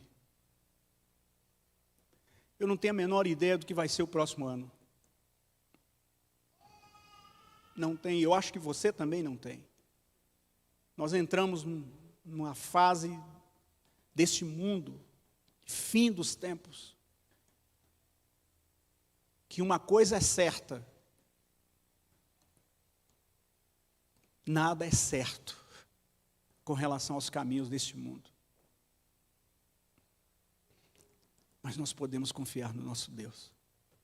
Speaker 4: Eu não tenho a menor ideia do que vai ser o próximo ano. Não tem, eu acho que você também não tem. Nós entramos numa fase deste mundo, fim dos tempos, que uma coisa é certa: nada é certo com relação aos caminhos deste mundo. Mas nós podemos confiar no nosso Deus,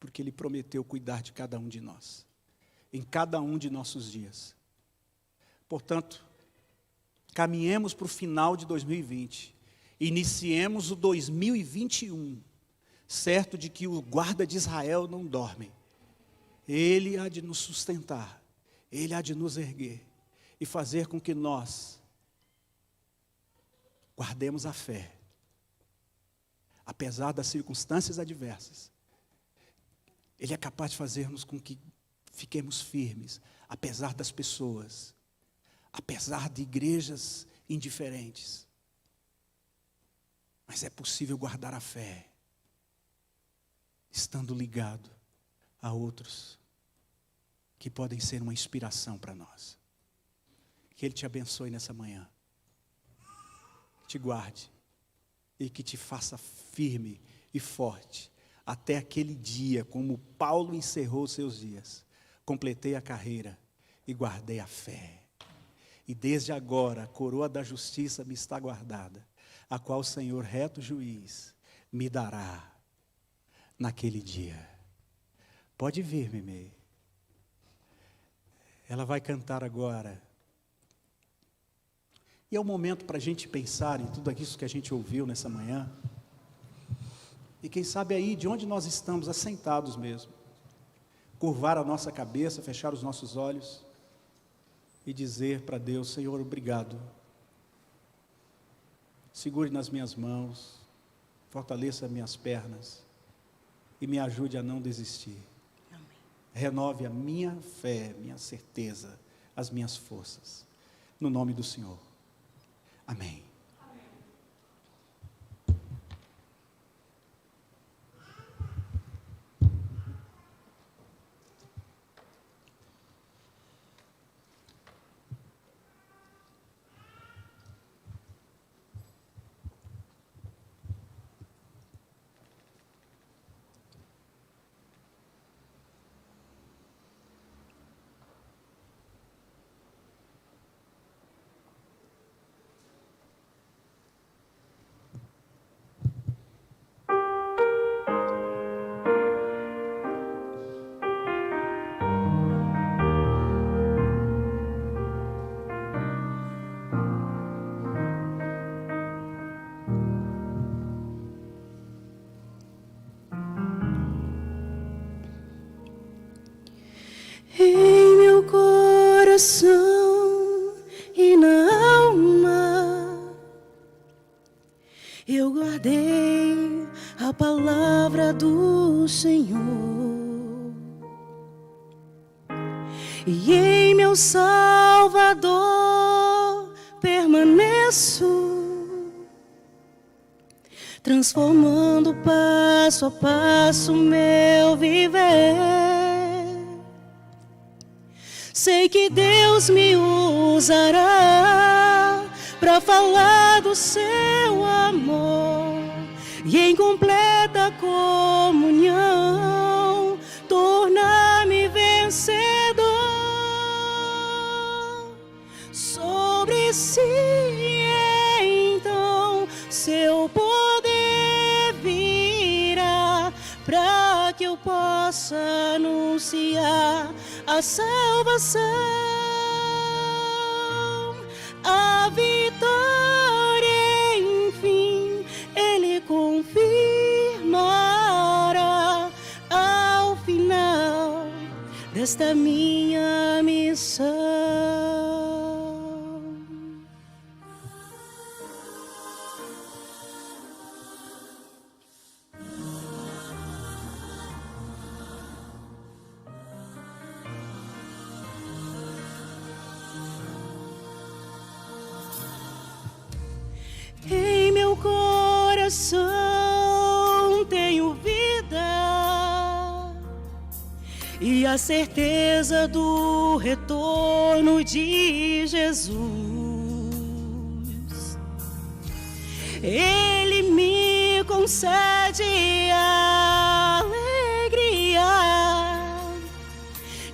Speaker 4: porque Ele prometeu cuidar de cada um de nós, em cada um de nossos dias. Portanto, caminhemos para o final de 2020, iniciemos o 2021, certo de que o guarda de Israel não dorme. Ele há de nos sustentar, Ele há de nos erguer e fazer com que nós guardemos a fé, apesar das circunstâncias adversas. Ele é capaz de fazermos com que fiquemos firmes, apesar das pessoas, apesar de igrejas indiferentes. Mas é possível guardar a fé, estando ligado a outros que podem ser uma inspiração para nós. Que Ele te abençoe nessa manhã, te guarde e que te faça firme e forte até aquele dia, como Paulo encerrou seus dias. Completei a carreira e guardei a fé. E desde agora a coroa da justiça me está guardada, a qual o Senhor, reto juiz, me dará naquele dia. Pode vir, Mimei. Ela vai cantar agora. E é o momento para a gente pensar em tudo isso que a gente ouviu nessa manhã. E quem sabe aí, de onde nós estamos, assentados mesmo, curvar a nossa cabeça, fechar os nossos olhos e dizer para Deus: Senhor, obrigado. Segure nas minhas mãos, fortaleça minhas pernas e me ajude a não desistir.
Speaker 1: Amém.
Speaker 4: Renove a minha fé, minha certeza, as minhas forças. No nome do Senhor. Amém.
Speaker 3: Em meu coração e na alma eu guardei a palavra do Senhor, e em meu Salvador permaneço, transformando passo a passo meu viver. Sei que Deus me usará para falar do seu amor e em completa comunhão tornar-me vencedor. Sobre si então seu poder virá para que eu possa anunciar a salvação, a vitória, enfim, Ele confirmará ao final desta minha missão. Em meu coração tenho vida e a certeza do retorno de Jesus. Ele me concede alegria,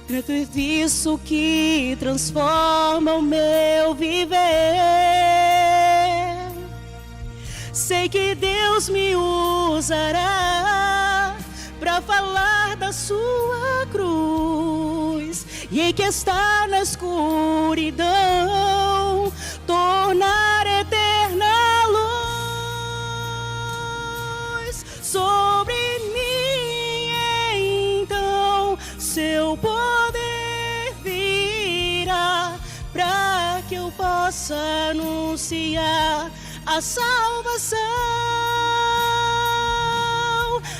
Speaker 3: tanto disso que transforma o meu viver. Sei que Deus me usará para falar da sua cruz, e que está na escuridão tornar eterna luz. Sobre mim então seu poder virá para que eu possa anunciar a salvação,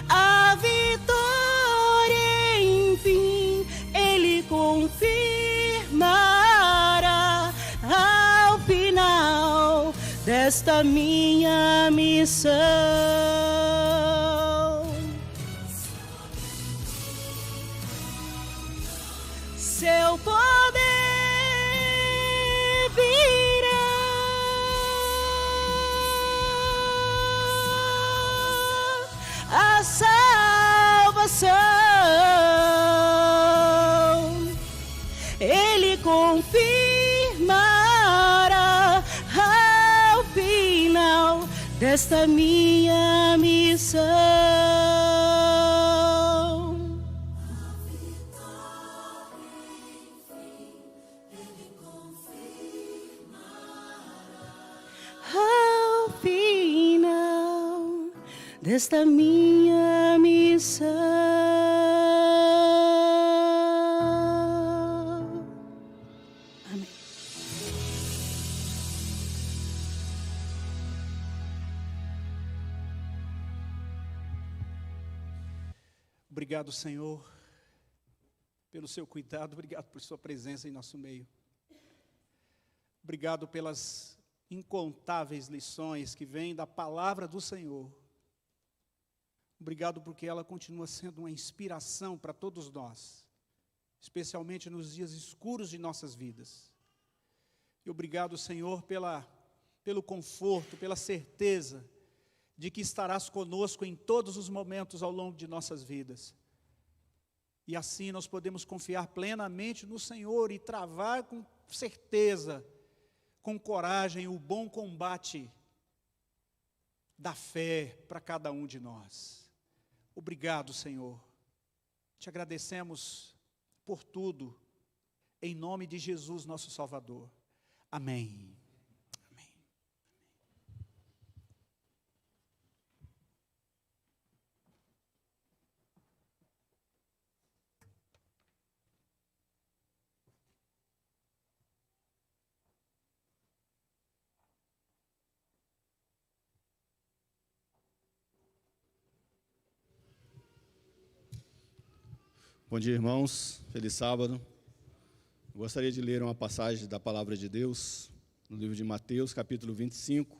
Speaker 3: a vitória, enfim, Ele confirmará ao final desta minha missão. Seu poder virá, a salvação, Ele confirmará ao final desta minha missão. Ao final desta minha missão. Amém.
Speaker 4: Obrigado, Senhor, pelo seu cuidado, obrigado por sua presença em nosso meio. Obrigado pelas incontáveis lições que vêm da palavra do Senhor. Obrigado porque ela continua sendo uma inspiração para todos nós, especialmente nos dias escuros de nossas vidas. E obrigado, Senhor, pelo conforto, pela certeza de que estarás conosco em todos os momentos ao longo de nossas vidas. E assim nós podemos confiar plenamente no Senhor e travar com certeza, com coragem, o bom combate da fé para cada um de nós. Obrigado, Senhor. Te agradecemos por tudo, em nome de Jesus, nosso Salvador. Amém. Amém.
Speaker 5: Bom dia, irmãos. Feliz sábado. Gostaria de ler uma passagem da Palavra de Deus, no livro de Mateus, capítulo 25,